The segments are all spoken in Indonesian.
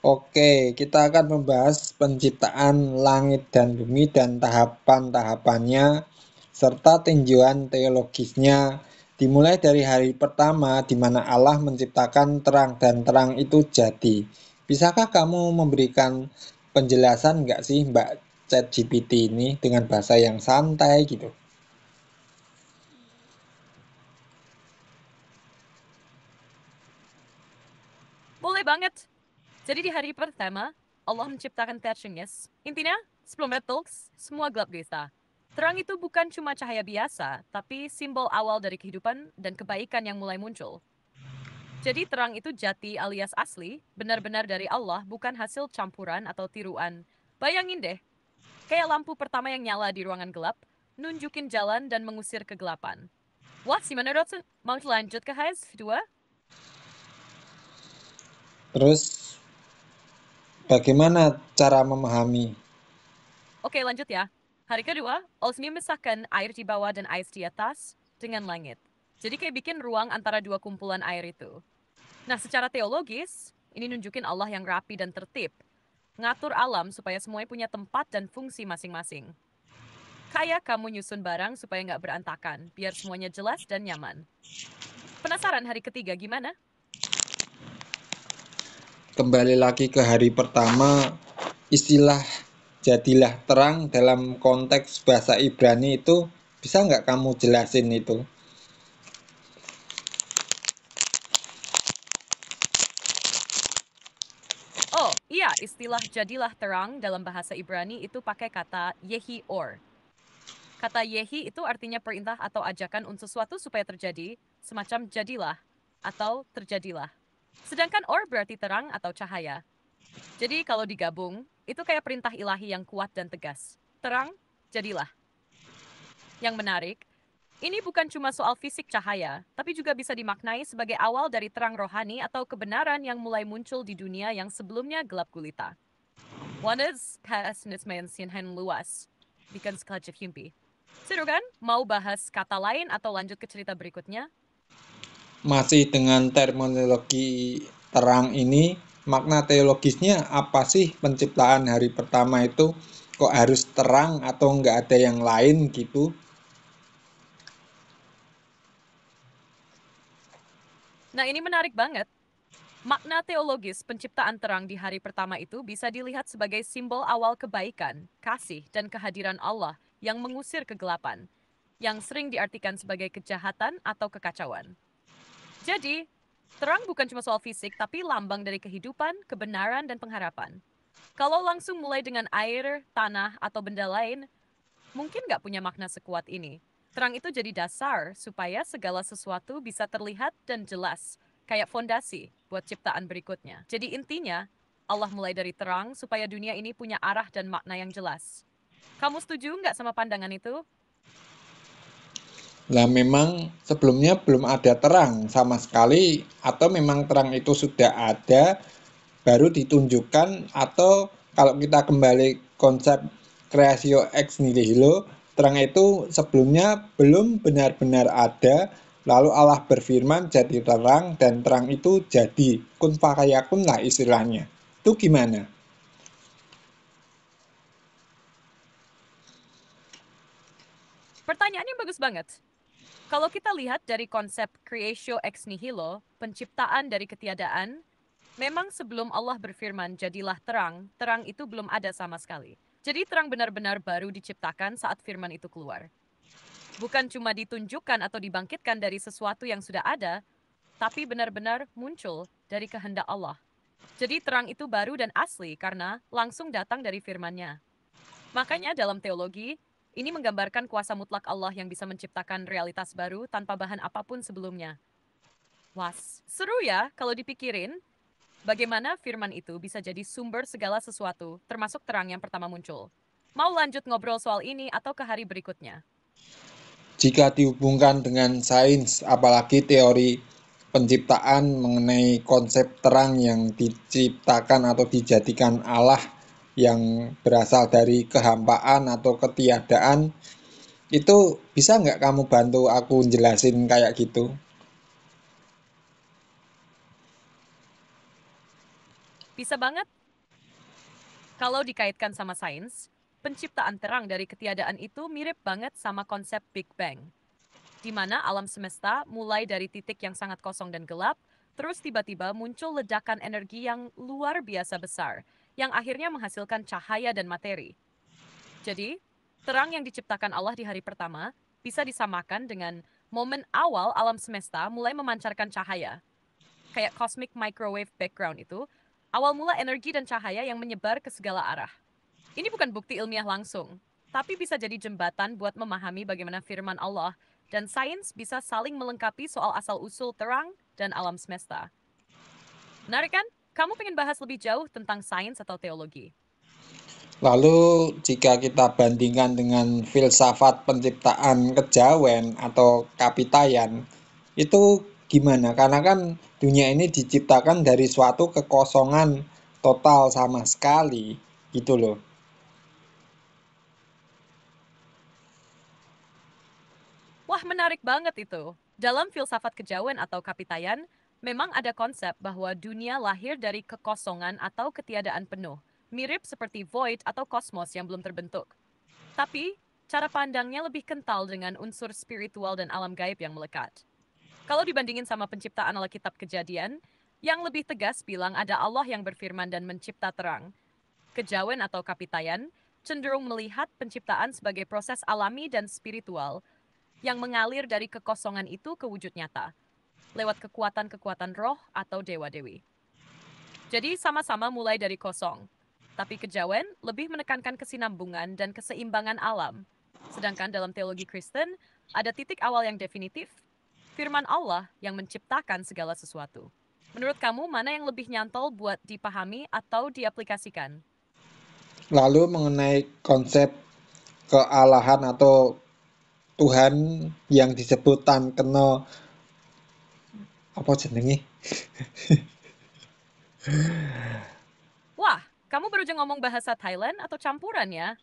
Oke, kita akan membahas penciptaan langit dan bumi dan tahapan-tahapannya, serta tinjauan teologisnya, dimulai dari hari pertama di mana Allah menciptakan terang dan terang itu jadi. Bisakah kamu memberikan penjelasan nggak sih Mbak ChatGPT ini dengan bahasa yang santai gitu? Boleh banget. Jadi di hari pertama, Allah menciptakan tersenyes. Intinya, sebelum Talks, semua gelap gesta. Terang itu bukan cuma cahaya biasa, tapi simbol awal dari kehidupan dan kebaikan yang mulai muncul. Jadi terang itu jati alias asli, benar-benar dari Allah, bukan hasil campuran atau tiruan. Bayangin deh, kayak lampu pertama yang nyala di ruangan gelap, nunjukin jalan dan mengusir kegelapan. Wah, gimana Dotson? Mau lanjut ke HIS 2? Terus bagaimana cara memahami? Oke, lanjut ya. Hari kedua, Osmi memisahkan air di bawah dan air di atas dengan langit. Jadi kayak bikin ruang antara dua kumpulan air itu. Nah, secara teologis, ini nunjukin Allah yang rapi dan tertib. Ngatur alam supaya semuanya punya tempat dan fungsi masing-masing. Kayak kamu nyusun barang supaya nggak berantakan, biar semuanya jelas dan nyaman. Penasaran hari ketiga gimana? Kembali lagi ke hari pertama, istilah jadilah terang dalam konteks bahasa Ibrani itu bisa nggak kamu jelasin itu? Oh, iya, istilah jadilah terang dalam bahasa Ibrani itu pakai kata yehi or. Kata yehi itu artinya perintah atau ajakan untuk sesuatu supaya terjadi, semacam jadilah atau terjadilah. Sedangkan or berarti terang atau cahaya. Jadi kalau digabung, itu kayak perintah ilahi yang kuat dan tegas. Terang, jadilah. Yang menarik, ini bukan cuma soal fisik cahaya, tapi juga bisa dimaknai sebagai awal dari terang rohani atau kebenaran yang mulai muncul di dunia yang sebelumnya gelap gulita. Wannes Sinhan luas, bikin sekalian himpi. Seru kan? Mau bahas kata lain atau lanjut ke cerita berikutnya? Masih dengan terminologi terang ini, makna teologisnya apa sih penciptaan hari pertama itu? Kok harus terang atau nggak ada yang lain gitu? Nah, ini menarik banget. Makna teologis penciptaan terang di hari pertama itu bisa dilihat sebagai simbol awal kebaikan, kasih, dan kehadiran Allah yang mengusir kegelapan, yang sering diartikan sebagai kejahatan atau kekacauan. Jadi, terang bukan cuma soal fisik, tapi lambang dari kehidupan, kebenaran, dan pengharapan. Kalau langsung mulai dengan air, tanah, atau benda lain, mungkin nggak punya makna sekuat ini. Terang itu jadi dasar supaya segala sesuatu bisa terlihat dan jelas, kayak fondasi buat ciptaan berikutnya. Jadi intinya, Allah mulai dari terang supaya dunia ini punya arah dan makna yang jelas. Kamu setuju nggak sama pandangan itu? Lah memang sebelumnya belum ada terang sama sekali atau memang terang itu sudah ada baru ditunjukkan atau kalau kita kembali konsep creatio ex nihilo, terang itu sebelumnya belum benar-benar ada, lalu Allah berfirman jadi terang dan terang itu jadi kun fakayakun lah istilahnya. Itu gimana? Pertanyaannya bagus banget. Kalau kita lihat dari konsep creatio ex nihilo, penciptaan dari ketiadaan, memang sebelum Allah berfirman, jadilah terang, terang itu belum ada sama sekali. Jadi terang benar-benar baru diciptakan saat firman itu keluar. Bukan cuma ditunjukkan atau dibangkitkan dari sesuatu yang sudah ada, tapi benar-benar muncul dari kehendak Allah. Jadi terang itu baru dan asli karena langsung datang dari firman-Nya. Makanya dalam teologi, ini menggambarkan kuasa mutlak Allah yang bisa menciptakan realitas baru tanpa bahan apapun sebelumnya. Was, seru ya kalau dipikirin bagaimana firman itu bisa jadi sumber segala sesuatu, termasuk terang yang pertama muncul. Mau lanjut ngobrol soal ini atau ke hari berikutnya? Jika dihubungkan dengan sains, apalagi teori penciptaan mengenai konsep terang yang diciptakan atau dijadikan Allah yang berasal dari kehampaan atau ketiadaan, itu bisa nggak kamu bantu aku jelasin kayak gitu? Bisa banget. Kalau dikaitkan sama sains, penciptaan terang dari ketiadaan itu mirip banget sama konsep Big Bang, di mana alam semesta mulai dari titik yang sangat kosong dan gelap, terus tiba-tiba muncul ledakan energi yang luar biasa besar, yang akhirnya menghasilkan cahaya dan materi. Jadi, terang yang diciptakan Allah di hari pertama bisa disamakan dengan momen awal alam semesta mulai memancarkan cahaya. Kayak cosmic microwave background itu, awal mula energi dan cahaya yang menyebar ke segala arah. Ini bukan bukti ilmiah langsung, tapi bisa jadi jembatan buat memahami bagaimana firman Allah dan sains bisa saling melengkapi soal asal-usul terang dan alam semesta. Menarik kan? Kamu pengen bahas lebih jauh tentang sains atau teologi? Lalu jika kita bandingkan dengan filsafat penciptaan kejawen atau kapitayan, itu gimana? Karena kan dunia ini diciptakan dari suatu kekosongan total sama sekali, gitu loh. Wah, menarik banget itu. Dalam filsafat kejawen atau kapitayan, memang ada konsep bahwa dunia lahir dari kekosongan atau ketiadaan penuh, mirip seperti void atau kosmos yang belum terbentuk. Tapi, cara pandangnya lebih kental dengan unsur spiritual dan alam gaib yang melekat. Kalau dibandingin sama penciptaan Alkitab Kejadian, yang lebih tegas bilang ada Allah yang berfirman dan mencipta terang. Kejawen atau kapitayan cenderung melihat penciptaan sebagai proses alami dan spiritual yang mengalir dari kekosongan itu ke wujud nyata, lewat kekuatan-kekuatan roh atau dewa-dewi. Jadi sama-sama mulai dari kosong, tapi kejawen lebih menekankan kesinambungan dan keseimbangan alam. Sedangkan dalam teologi Kristen, ada titik awal yang definitif, firman Allah yang menciptakan segala sesuatu. Menurut kamu, mana yang lebih nyantol buat dipahami atau diaplikasikan? Lalu mengenai konsep kealahan atau Tuhan yang disebut tan kena apa jenenge? Wah, kamu baru aja ngomong bahasa Thailand atau campuran ya?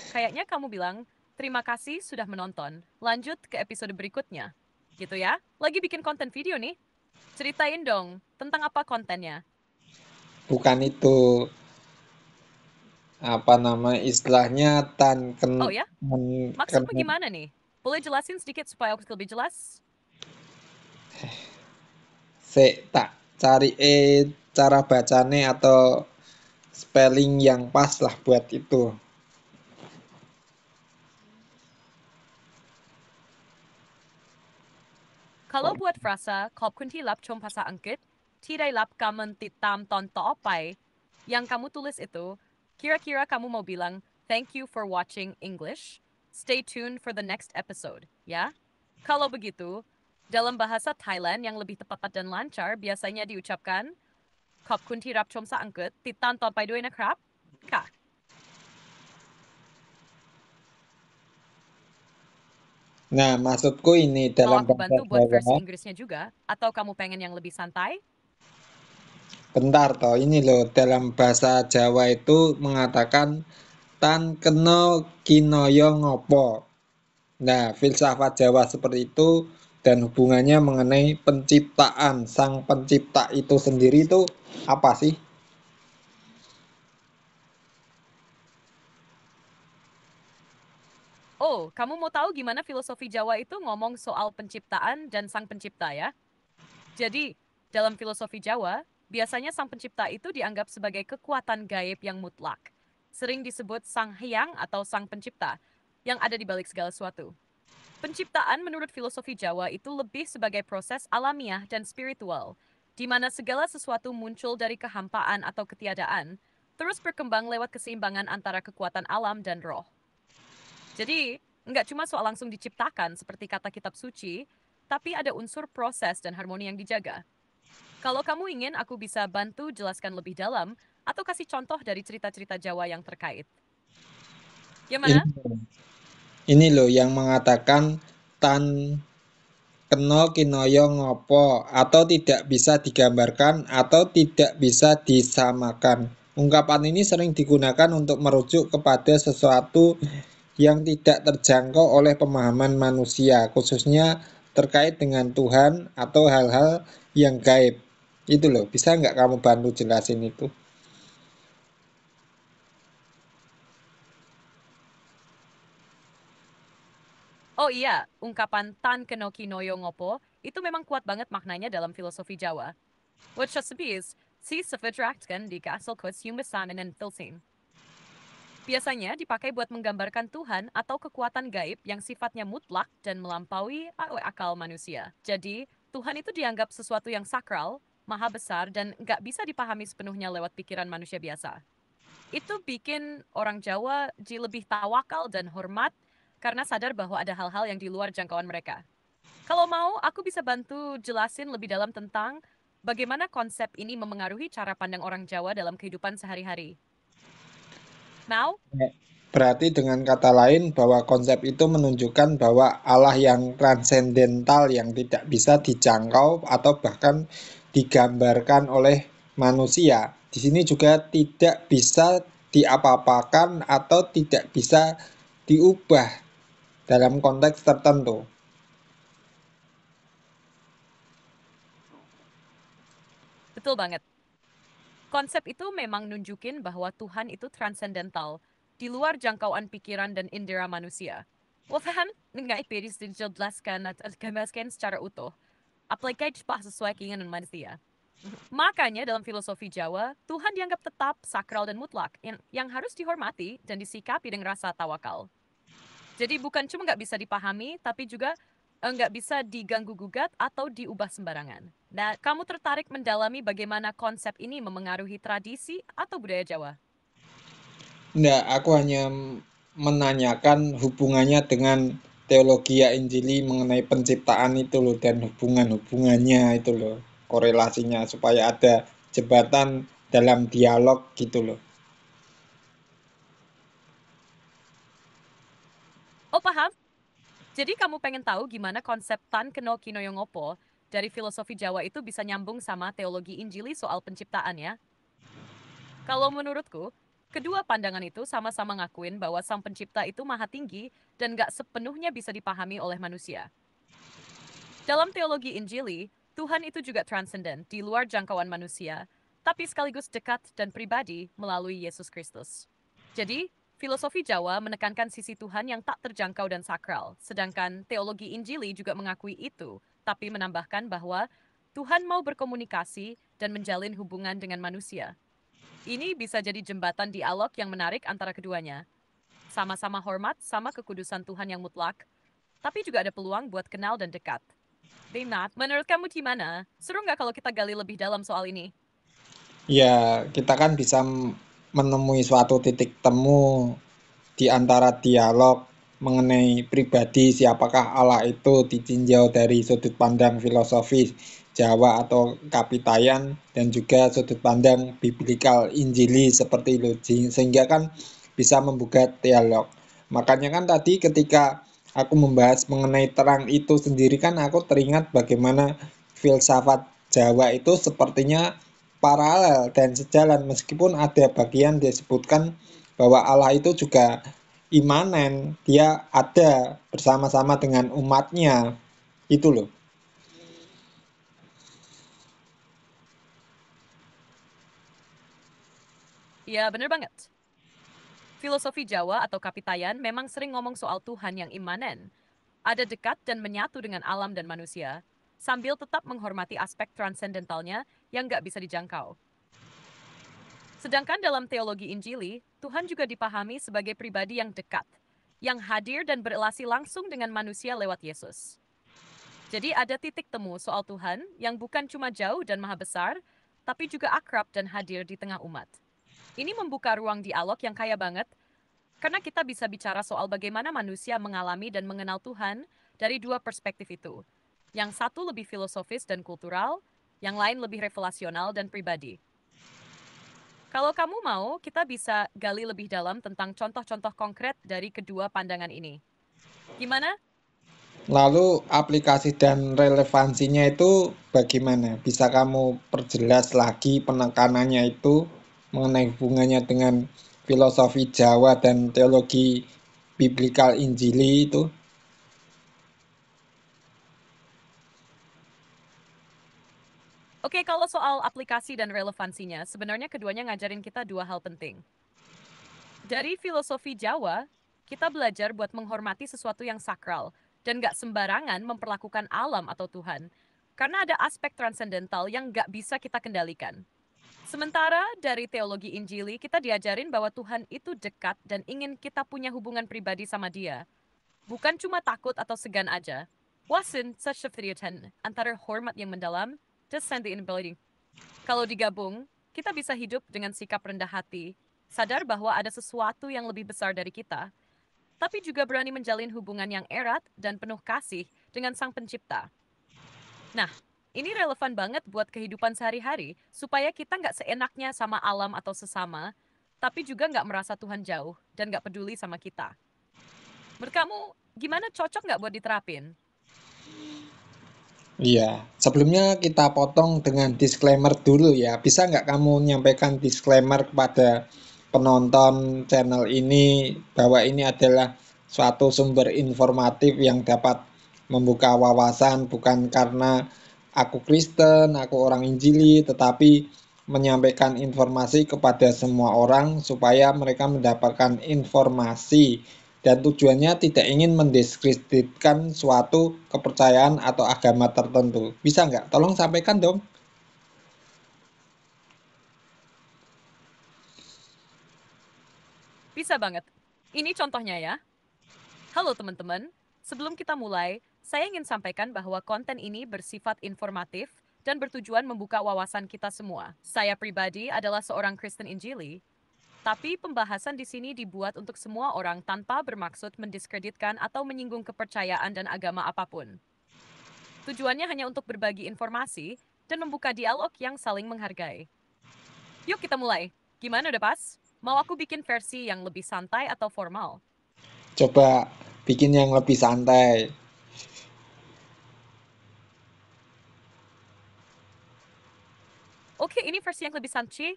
Kayaknya kamu bilang, terima kasih sudah menonton. Lanjut ke episode berikutnya. Gitu ya? Lagi bikin konten video nih. Ceritain dong, tentang apa kontennya? Bukan itu apa nama istilahnya tan ken, Oh ya? ken Maksudmu gimana nih? Boleh jelasin sedikit supaya aku lebih jelas? Sik tak cari cara bacane atau spelling yang pas lah buat itu. Kalau buat frasa,ขอบคุณที่รับชมภาษาอังกฤษที่ได้รับการติดตามตอนต่อไป yang kamu tulis itu, kira-kira kamu mau bilang, thank you for watching English. Stay tuned for the next episode, ya? Kalau begitu, dalam bahasa Thailand yang lebih tepat dan lancar biasanya diucapkan, ขอบคุณที่รับชมภาษาอังกฤษติดตามต่อไปด้วยนะครับ ค่ะ Nah, maksudku ini Mau dalam aku bahasa bantu buat versi Jawa. Inggrisnya juga? Atau kamu pengen yang lebih santai? Bentar toh, ini loh dalam bahasa Jawa itu mengatakan tan kena kinaya ngopo. Nah, filsafat Jawa seperti itu dan hubungannya mengenai penciptaan sang pencipta itu sendiri itu apa sih? Oh, kamu mau tahu gimana filosofi Jawa itu ngomong soal penciptaan dan sang pencipta ya? Jadi, dalam filosofi Jawa, biasanya sang pencipta itu dianggap sebagai kekuatan gaib yang mutlak. Sering disebut sang hyang atau sang pencipta, yang ada di balik segala sesuatu. Penciptaan menurut filosofi Jawa itu lebih sebagai proses alamiah dan spiritual, di mana segala sesuatu muncul dari kehampaan atau ketiadaan, terus berkembang lewat keseimbangan antara kekuatan alam dan roh. Jadi, nggak cuma soal langsung diciptakan seperti kata kitab suci, tapi ada unsur proses dan harmoni yang dijaga. Kalau kamu ingin, aku bisa bantu jelaskan lebih dalam atau kasih contoh dari cerita-cerita Jawa yang terkait. Ini, Gimana? ini loh yang mengatakan tan kena kinaya ngopo atau tidak bisa digambarkan atau tidak bisa disamakan. Ungkapan ini sering digunakan untuk merujuk kepada sesuatu yang tidak terjangkau oleh pemahaman manusia, khususnya terkait dengan Tuhan atau hal-hal yang gaib. Itu loh, bisa nggak kamu bantu jelasin itu? Oh iya, ungkapan tan keno kinoyo ngopo itu memang kuat banget maknanya dalam filosofi Jawa. What sebis, si kan di kasel kots yumesan dan filsin. Biasanya dipakai buat menggambarkan Tuhan atau kekuatan gaib yang sifatnya mutlak dan melampaui akal manusia. Jadi, Tuhan itu dianggap sesuatu yang sakral, maha besar, dan nggak bisa dipahami sepenuhnya lewat pikiran manusia biasa. Itu bikin orang Jawa jadi lebih tawakal dan hormat karena sadar bahwa ada hal-hal yang di luar jangkauan mereka. Kalau mau, aku bisa bantu jelasin lebih dalam tentang bagaimana konsep ini memengaruhi cara pandang orang Jawa dalam kehidupan sehari-hari. Mau? Berarti dengan kata lain bahwa konsep itu menunjukkan bahwa Allah yang transendental yang tidak bisa dijangkau atau bahkan digambarkan oleh manusia. Di sini juga tidak bisa diapa-apakan atau tidak bisa diubah dalam konteks tertentu. Betul banget. Konsep itu memang nunjukin bahwa Tuhan itu transendental, di luar jangkauan pikiran dan indera manusia. Tuhan nggak bisa dijelaskan atau digambarkan secara utuh, apalagi pas sesuai keinginan manusia. Makanya dalam filosofi Jawa, Tuhan dianggap tetap sakral dan mutlak, yang harus dihormati dan disikapi dengan rasa tawakal. Jadi bukan cuma nggak bisa dipahami, tapi juga nggak bisa diganggu-gugat atau diubah sembarangan. Nah, kamu tertarik mendalami bagaimana konsep ini memengaruhi tradisi atau budaya Jawa? Enggak, aku hanya menanyakan hubungannya dengan teologi Injili mengenai penciptaan itu loh dan hubungan-hubungannya itu loh, korelasinya supaya ada jembatan dalam dialog gitu loh. Oh, paham? Jadi kamu pengen tahu gimana konsep Tan Keno Kinoyongopo dari filosofi Jawa itu bisa nyambung sama teologi Injili soal penciptaan ya? Kalau menurutku, kedua pandangan itu sama-sama ngakuin bahwa sang pencipta itu maha tinggi dan gak sepenuhnya bisa dipahami oleh manusia. Dalam teologi Injili, Tuhan itu juga transenden, di luar jangkauan manusia, tapi sekaligus dekat dan pribadi melalui Yesus Kristus. Jadi, filosofi Jawa menekankan sisi Tuhan yang tak terjangkau dan sakral, sedangkan teologi Injili juga mengakui itu, tapi menambahkan bahwa Tuhan mau berkomunikasi dan menjalin hubungan dengan manusia. Ini bisa jadi jembatan dialog yang menarik antara keduanya. Sama-sama hormat sama kekudusan Tuhan yang mutlak, tapi juga ada peluang buat kenal dan dekat. Demat, menurut kamu gimana? Seru nggak kalau kita gali lebih dalam soal ini? Ya, kita kan bisa menemui suatu titik temu di antara dialog mengenai pribadi siapakah Allah itu ditinjau dari sudut pandang filosofis Jawa atau Kapitayan dan juga sudut pandang biblikal Injili seperti itu sehingga kan bisa membuka dialog. Makanya kan tadi ketika aku membahas mengenai terang itu sendiri kan aku teringat bagaimana filsafat Jawa itu sepertinya paralel dan sejalan meskipun ada bagian disebutkan bahwa Allah itu juga imanen, dia ada bersama-sama dengan umatnya. Itu loh. Ya, bener banget. Filosofi Jawa atau Kapitayan memang sering ngomong soal Tuhan yang imanen, ada dekat dan menyatu dengan alam dan manusia, sambil tetap menghormati aspek transendentalnya yang nggak bisa dijangkau. Sedangkan dalam teologi Injili, Tuhan juga dipahami sebagai pribadi yang dekat, yang hadir dan berelasi langsung dengan manusia lewat Yesus. Jadi ada titik temu soal Tuhan yang bukan cuma jauh dan maha besar, tapi juga akrab dan hadir di tengah umat. Ini membuka ruang dialog yang kaya banget, karena kita bisa bicara soal bagaimana manusia mengalami dan mengenal Tuhan dari dua perspektif itu. Yang satu lebih filosofis dan kultural, yang lain lebih revelasional dan pribadi. Kalau kamu mau, kita bisa gali lebih dalam tentang contoh-contoh konkret dari kedua pandangan ini. Gimana? Lalu aplikasi dan relevansinya itu bagaimana? Bisa kamu perjelas lagi penekanannya itu mengenai hubungannya dengan filosofi Jawa dan teologi biblikal Injili itu? Oke, kalau soal aplikasi dan relevansinya, sebenarnya keduanya ngajarin kita dua hal penting. Dari filosofi Jawa, kita belajar buat menghormati sesuatu yang sakral dan nggak sembarangan memperlakukan alam atau Tuhan. Karena ada aspek transendental yang nggak bisa kita kendalikan. Sementara dari teologi Injili, kita diajarin bahwa Tuhan itu dekat dan ingin kita punya hubungan pribadi sama Dia. Bukan cuma takut atau segan aja. Wasin sesefriutan antara hormat yang mendalam dan inability. Kalau digabung, kita bisa hidup dengan sikap rendah hati, sadar bahwa ada sesuatu yang lebih besar dari kita, tapi juga berani menjalin hubungan yang erat dan penuh kasih dengan Sang Pencipta. Nah, ini relevan banget buat kehidupan sehari-hari, supaya kita nggak seenaknya sama alam atau sesama, tapi juga nggak merasa Tuhan jauh dan nggak peduli sama kita. Menurut kamu, gimana, cocok nggak buat diterapin? Iya, sebelumnya kita potong dengan disclaimer dulu ya. Bisa nggak kamu menyampaikan disclaimer kepada penonton channel ini bahwa ini adalah suatu sumber informatif yang dapat membuka wawasan bukan karena aku Kristen, aku orang Injili, tetapi menyampaikan informasi kepada semua orang supaya mereka mendapatkan informasi dan tujuannya tidak ingin mendiskreditkan suatu kepercayaan atau agama tertentu. Bisa nggak? Tolong sampaikan dong. Bisa banget. Ini contohnya ya. Halo teman-teman, sebelum kita mulai, saya ingin sampaikan bahwa konten ini bersifat informatif dan bertujuan membuka wawasan kita semua. Saya pribadi adalah seorang Kristen Injili, tapi pembahasan di sini dibuat untuk semua orang tanpa bermaksud mendiskreditkan atau menyinggung kepercayaan dan agama apapun. Tujuannya hanya untuk berbagi informasi dan membuka dialog yang saling menghargai. Yuk kita mulai. Gimana, udah pas? Mau aku bikin versi yang lebih santai atau formal? Coba bikin yang lebih santai. Oke, ini versi yang lebih santai.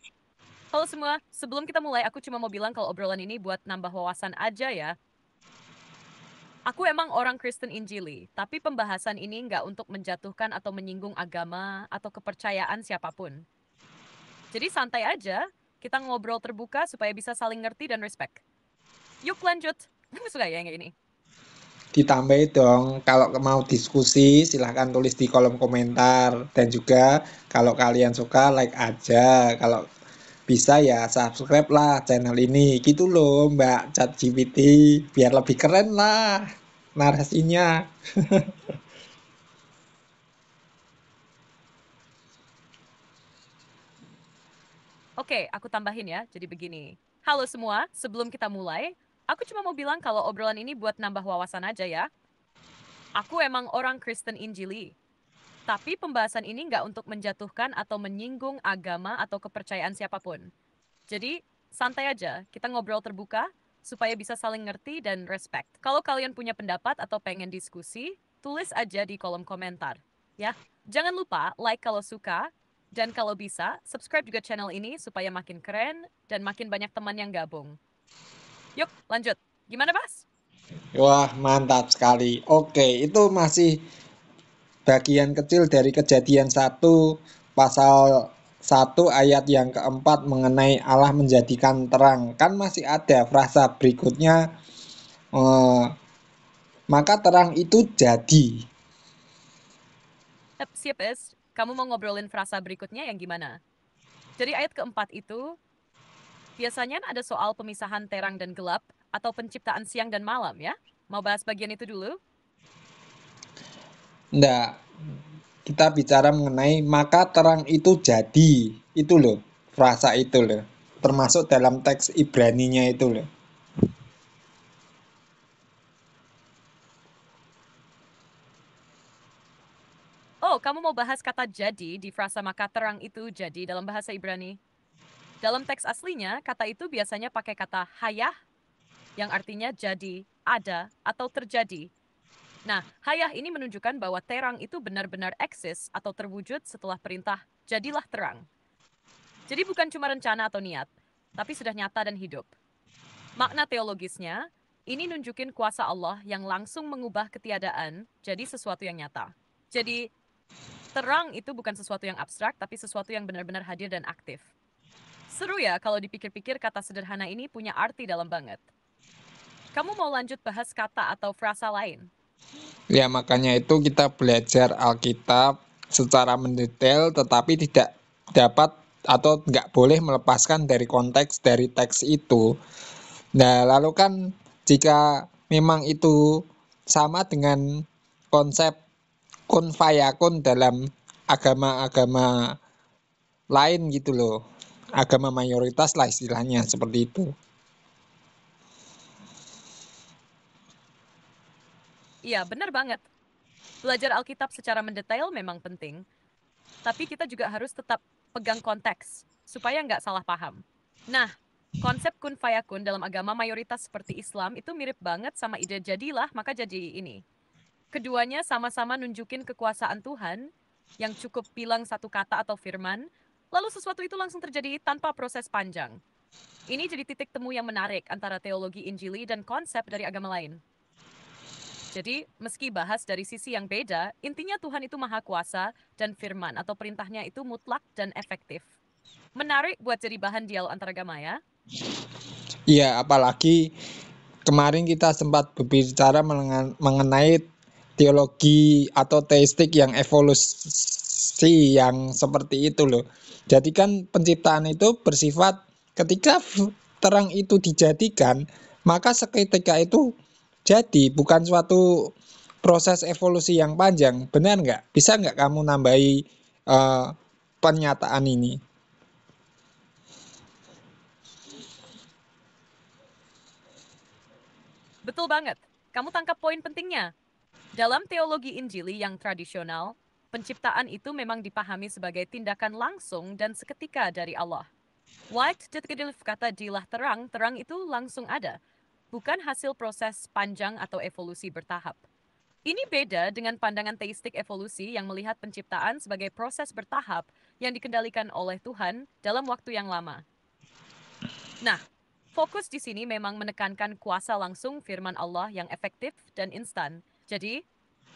Halo semua, sebelum kita mulai, aku cuma mau bilang kalau obrolan ini buat nambah wawasan aja ya. Aku emang orang Kristen Injili, tapi pembahasan ini nggak untuk menjatuhkan atau menyinggung agama atau kepercayaan siapapun. Jadi santai aja, kita ngobrol terbuka supaya bisa saling ngerti dan respect. Yuk lanjut. Kamu suka ya yang kayak ini? Ditambahi dong, kalau mau diskusi silahkan tulis di kolom komentar. Dan juga kalau kalian suka like aja. Kalau bisa ya subscribe lah channel ini. Gitu loh Mbak ChatGPT. Biar lebih keren lah narasinya. Oke, aku tambahin ya, jadi begini. Halo semua, sebelum kita mulai, aku cuma mau bilang kalau obrolan ini buat nambah wawasan aja ya. Aku emang orang Kristen Injili, tapi pembahasan ini nggak untuk menjatuhkan atau menyinggung agama atau kepercayaan siapapun. Jadi, santai aja, kita ngobrol terbuka supaya bisa saling ngerti dan respect. Kalau kalian punya pendapat atau pengen diskusi, tulis aja di kolom komentar. Ya, jangan lupa like kalau suka, dan kalau bisa, subscribe juga channel ini supaya makin keren dan makin banyak teman yang gabung. Yuk, lanjut. Gimana, Bas? Wah, mantap sekali. Oke, itu masih bagian kecil dari Kejadian 1 pasal 1 ayat yang keempat mengenai Allah menjadikan terang. Kan masih ada frasa berikutnya, eh, maka terang itu jadi. Siap, Es. Kamu mau ngobrolin frasa berikutnya yang gimana? Jadi ayat keempat itu, biasanya ada soal pemisahan terang dan gelap, atau penciptaan siang dan malam ya. Mau bahas bagian itu dulu? Nggak, kita bicara mengenai maka terang itu jadi. Itu loh, frasa itu loh. Termasuk dalam teks Ibraninya itu loh. Oh, kamu mau bahas kata jadi di frasa maka terang itu jadi dalam bahasa Ibrani. Dalam teks aslinya, kata itu biasanya pakai kata hayah, yang artinya jadi, ada, atau terjadi. Nah, hayah ini menunjukkan bahwa terang itu benar-benar eksis atau terwujud setelah perintah, jadilah terang. Jadi bukan cuma rencana atau niat, tapi sudah nyata dan hidup. Makna teologisnya, ini nunjukin kuasa Allah yang langsung mengubah ketiadaan jadi sesuatu yang nyata. Jadi, terang itu bukan sesuatu yang abstrak, tapi sesuatu yang benar-benar hadir dan aktif. Seru ya kalau dipikir-pikir kata sederhana ini punya arti dalam banget. Kamu mau lanjut bahas kata atau frasa lain? Ya, makanya itu kita belajar Alkitab secara mendetail, tetapi tidak dapat atau nggak boleh melepaskan dari konteks dari teks itu. Nah, lalu kan jika memang itu sama dengan konsep kun fayakun dalam agama-agama lain gitu loh. Agama mayoritas lah istilahnya seperti itu. Iya, benar banget. Belajar Alkitab secara mendetail memang penting, tapi kita juga harus tetap pegang konteks, supaya nggak salah paham. Nah, konsep kun fayakun dalam agama mayoritas seperti Islam itu mirip banget sama ide jadilah maka jadi ini. Keduanya sama-sama nunjukin kekuasaan Tuhan yang cukup bilang satu kata atau firman, lalu sesuatu itu langsung terjadi tanpa proses panjang. Ini jadi titik temu yang menarik antara teologi Injili dan konsep dari agama lain. Jadi, meski bahas dari sisi yang beda, intinya Tuhan itu maha kuasa dan firman atau perintahnya itu mutlak dan efektif. Menarik buat jadi bahan dialog antaragama ya. Iya, apalagi kemarin kita sempat berbicara mengenai teologi atau teistik yang evolusi yang seperti itu loh. Jadi kan penciptaan itu bersifat ketika terang itu dijadikan, maka seketika itu jadi, bukan suatu proses evolusi yang panjang. Benar nggak? Bisa nggak kamu nambahi eh, pernyataan ini? Betul banget. Kamu tangkap poin pentingnya. Dalam teologi Injili yang tradisional, penciptaan itu memang dipahami sebagai tindakan langsung dan seketika dari Allah. White detektif kata dilah terang, terang itu langsung ada, bukan hasil proses panjang atau evolusi bertahap. Ini beda dengan pandangan teistik evolusi yang melihat penciptaan sebagai proses bertahap yang dikendalikan oleh Tuhan dalam waktu yang lama. Nah, fokus di sini memang menekankan kuasa langsung firman Allah yang efektif dan instan. Jadi,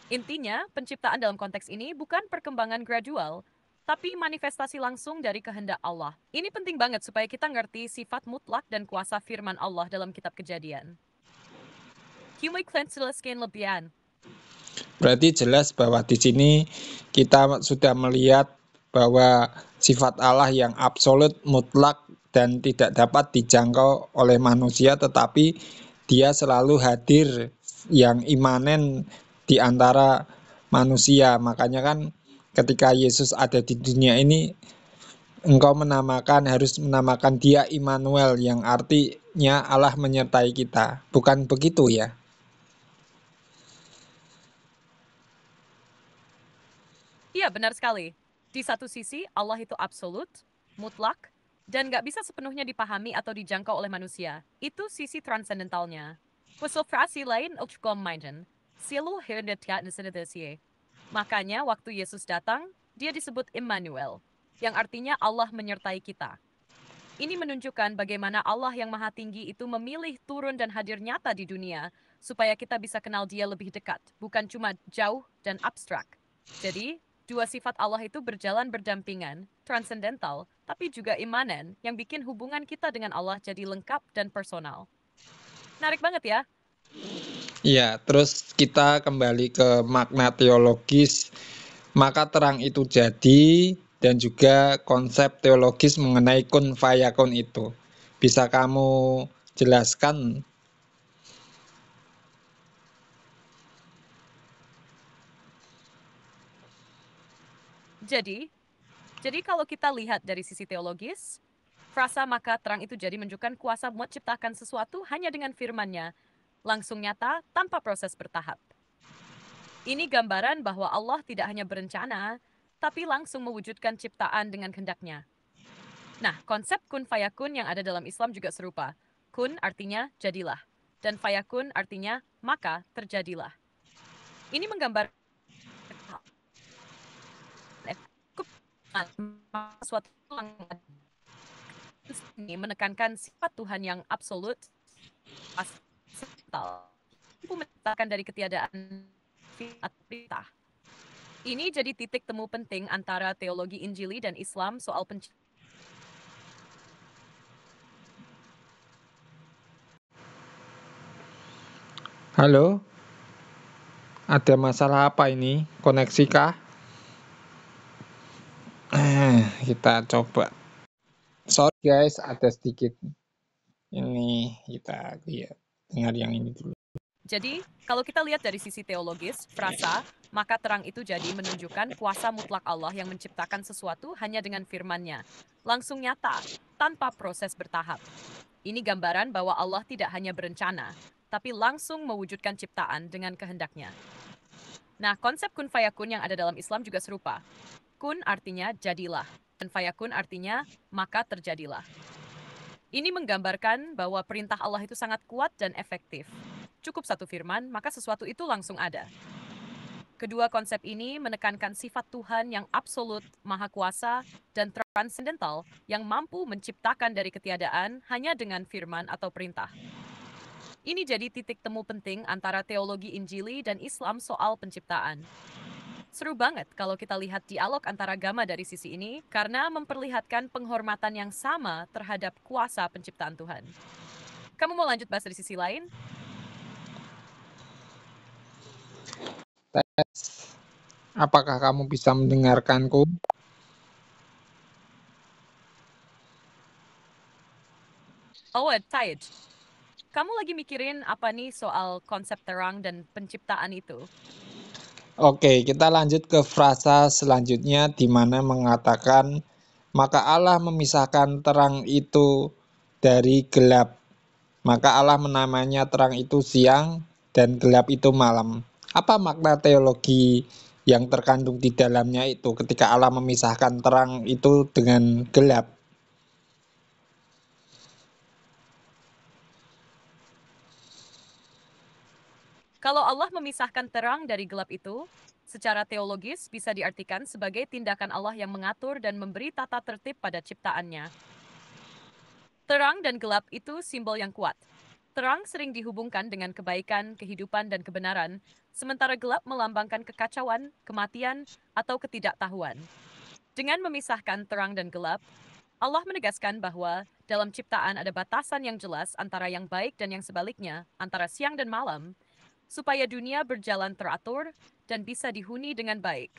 intinya penciptaan dalam konteks ini bukan perkembangan gradual, tapi manifestasi langsung dari kehendak Allah. Ini penting banget supaya kita ngerti sifat mutlak dan kuasa firman Allah dalam kitab Kejadian. Kimui jelaskan lebihan. Berarti jelas bahwa di sini kita sudah melihat bahwa sifat Allah yang absolut, mutlak, dan tidak dapat dijangkau oleh manusia, tetapi dia selalu hadir yang imanen di antara manusia. Makanya kan ketika Yesus ada di dunia ini, engkau harus menamakan dia Immanuel, yang artinya Allah menyertai kita. Bukan begitu ya? Iya, benar sekali. Di satu sisi, Allah itu absolut, mutlak, dan nggak bisa sepenuhnya dipahami atau dijangkau oleh manusia. Itu sisi transendentalnya. Filsafasi lain Ulchkom Meiden, silu herdetia nesenedesie. Makanya waktu Yesus datang, dia disebut Immanuel, yang artinya Allah menyertai kita. Ini menunjukkan bagaimana Allah yang maha tinggi itu memilih turun dan hadir nyata di dunia, supaya kita bisa kenal dia lebih dekat, bukan cuma jauh dan abstrak. Jadi, dua sifat Allah itu berjalan berdampingan, transendental, tapi juga imanen, yang bikin hubungan kita dengan Allah jadi lengkap dan personal. Menarik banget ya? Ya, terus kita kembali ke makna teologis, maka terang itu jadi, dan juga konsep teologis mengenai kun fayakun itu. Bisa kamu jelaskan? Jadi, jadi kalau kita lihat dari sisi teologis, frasa maka terang itu jadi menunjukkan kuasa menciptakan sesuatu hanya dengan firman-Nya, langsung nyata tanpa proses bertahap. Ini gambaran bahwa Allah tidak hanya berencana, tapi langsung mewujudkan ciptaan dengan kehendak-Nya. Nah, konsep kun fayakun yang ada dalam Islam juga serupa. Kun artinya jadilah, dan fayakun artinya maka terjadilah. Ini menggambarkan suatu ini menekankan sifat Tuhan yang absolut, asal, mampu menciptakan dari ketiadaan atau perintah. Ini jadi titik temu penting antara teologi Injili dan Islam soal penciptaan. Halo? Ada masalah apa ini? Koneksi kah? Kita coba. Sorry guys, ada sedikit ini, kita lihat dengar yang ini dulu. Jadi, kalau kita lihat dari sisi teologis, frasa, maka terang itu jadi menunjukkan kuasa mutlak Allah yang menciptakan sesuatu hanya dengan firman-Nya. Langsung nyata, tanpa proses bertahap. Ini gambaran bahwa Allah tidak hanya berencana, tapi langsung mewujudkan ciptaan dengan kehendaknya. Nah, konsep kun fayakun yang ada dalam Islam juga serupa. Kun artinya jadilah, dan fayakun artinya maka terjadilah. Ini menggambarkan bahwa perintah Allah itu sangat kuat dan efektif. Cukup satu firman, maka sesuatu itu langsung ada. Kedua konsep ini menekankan sifat Tuhan yang absolut, maha kuasa, dan transendental yang mampu menciptakan dari ketiadaan hanya dengan firman atau perintah. Ini jadi titik temu penting antara teologi Injili dan Islam soal penciptaan. Seru banget kalau kita lihat dialog antara agama dari sisi ini karena memperlihatkan penghormatan yang sama terhadap kuasa penciptaan Tuhan. Kamu mau lanjut bahas dari sisi lain? Tes. Apakah kamu bisa mendengarkanku? Oh, Taij. Kamu lagi mikirin apa nih soal konsep terang dan penciptaan itu? Oke, kita lanjut ke frasa selanjutnya di mana mengatakan maka Allah memisahkan terang itu dari gelap. Maka Allah menamanya terang itu siang dan gelap itu malam. Apa makna teologi yang terkandung di dalamnya itu ketika Allah memisahkan terang itu dengan gelap? Kalau Allah memisahkan terang dari gelap itu, secara teologis bisa diartikan sebagai tindakan Allah yang mengatur dan memberi tata tertib pada ciptaannya. Terang dan gelap itu simbol yang kuat. Terang sering dihubungkan dengan kebaikan, kehidupan, dan kebenaran, sementara gelap melambangkan kekacauan, kematian, atau ketidaktahuan. Dengan memisahkan terang dan gelap, Allah menegaskan bahwa dalam ciptaan ada batasan yang jelas antara yang baik dan yang sebaliknya, antara siang dan malam, supaya dunia berjalan teratur dan bisa dihuni dengan baik.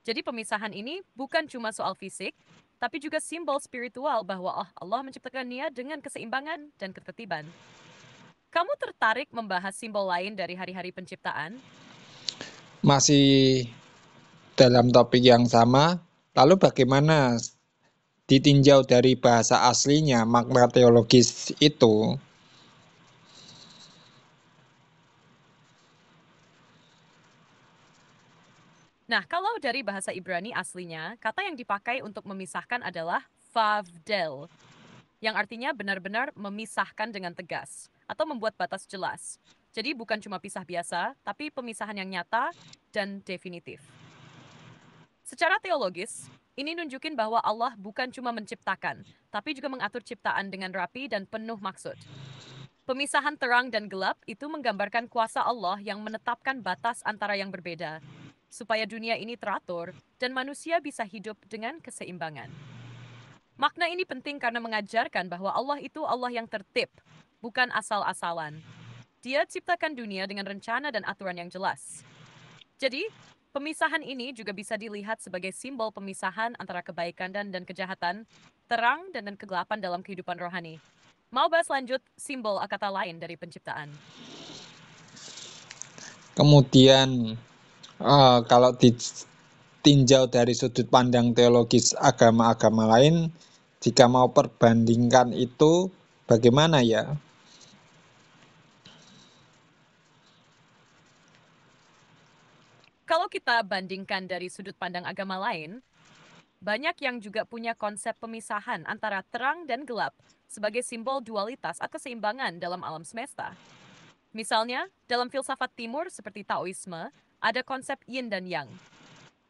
Jadi pemisahan ini bukan cuma soal fisik, tapi juga simbol spiritual bahwa Allah menciptakannya dengan keseimbangan dan ketertiban. Kamu tertarik membahas simbol lain dari hari-hari penciptaan? Masih dalam topik yang sama, lalu bagaimana ditinjau dari bahasa aslinya makna teologis itu? Nah, kalau dari bahasa Ibrani aslinya, kata yang dipakai untuk memisahkan adalah favdel, yang artinya benar-benar memisahkan dengan tegas atau membuat batas jelas. Jadi bukan cuma pisah biasa, tapi pemisahan yang nyata dan definitif. Secara teologis, ini nunjukin bahwa Allah bukan cuma menciptakan, tapi juga mengatur ciptaan dengan rapi dan penuh maksud. Pemisahan terang dan gelap itu menggambarkan kuasa Allah yang menetapkan batas antara yang berbeda, supaya dunia ini teratur dan manusia bisa hidup dengan keseimbangan. Makna ini penting karena mengajarkan bahwa Allah itu Allah yang tertib, bukan asal-asalan. Dia ciptakan dunia dengan rencana dan aturan yang jelas. Jadi, pemisahan ini juga bisa dilihat sebagai simbol pemisahan antara kebaikan dan kejahatan, terang dan kegelapan dalam kehidupan rohani. Mau bahas lanjut simbol kata lain dari penciptaan? Kemudian kalau ditinjau dari sudut pandang teologis agama-agama lain, jika mau perbandingkan itu bagaimana ya? Kalau kita bandingkan dari sudut pandang agama lain, banyak yang juga punya konsep pemisahan antara terang dan gelap sebagai simbol dualitas atau keseimbangan dalam alam semesta. Misalnya, dalam filsafat timur seperti Taoisme, ada konsep yin dan yang.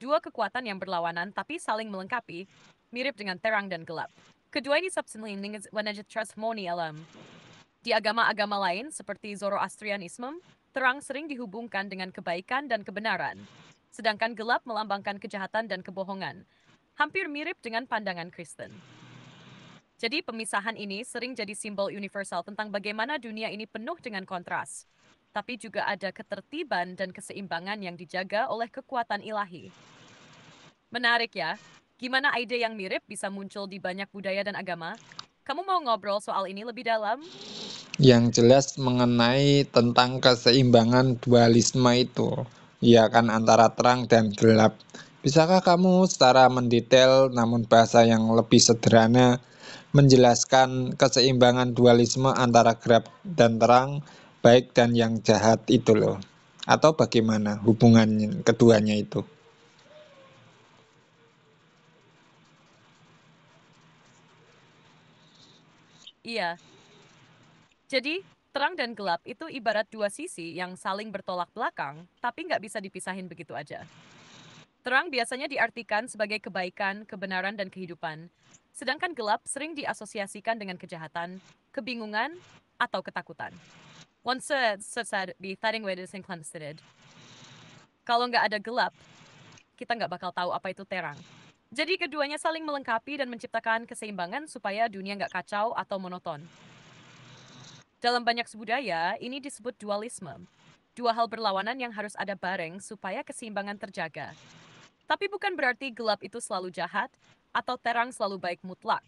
Dua kekuatan yang berlawanan tapi saling melengkapi, mirip dengan terang dan gelap. Kedua ini subselining wanajat harmoni alam. Di agama-agama lain seperti Zoroastrianisme, terang sering dihubungkan dengan kebaikan dan kebenaran, sedangkan gelap melambangkan kejahatan dan kebohongan, hampir mirip dengan pandangan Kristen. Jadi pemisahan ini sering jadi simbol universal tentang bagaimana dunia ini penuh dengan kontras. tapi juga ada ketertiban dan keseimbangan yang dijaga oleh kekuatan ilahi. Menarik ya, gimana ide yang mirip bisa muncul di banyak budaya dan agama? Kamu mau ngobrol soal ini lebih dalam? Yang jelas mengenai tentang keseimbangan dualisme itu, ya kan, antara terang dan gelap. Bisakah kamu secara mendetail namun bahasa yang lebih sederhana menjelaskan keseimbangan dualisme antara gelap dan terang, baik dan yang jahat itu loh? Atau bagaimana hubungan keduanya itu? Iya, jadi terang dan gelap itu ibarat dua sisi yang saling bertolak belakang, tapi nggak bisa dipisahin begitu aja. Terang biasanya diartikan sebagai kebaikan, kebenaran, dan kehidupan, sedangkan gelap sering diasosiasikan dengan kejahatan, kebingungan, atau ketakutan. One said be fighting with is inconsistent. Kalau nggak ada gelap, kita nggak bakal tahu apa itu terang. Jadi keduanya saling melengkapi dan menciptakan keseimbangan supaya dunia nggak kacau atau monoton. Dalam banyak budaya, ini disebut dualisme. Dua hal berlawanan yang harus ada bareng supaya keseimbangan terjaga. Tapi bukan berarti gelap itu selalu jahat atau terang selalu baik mutlak.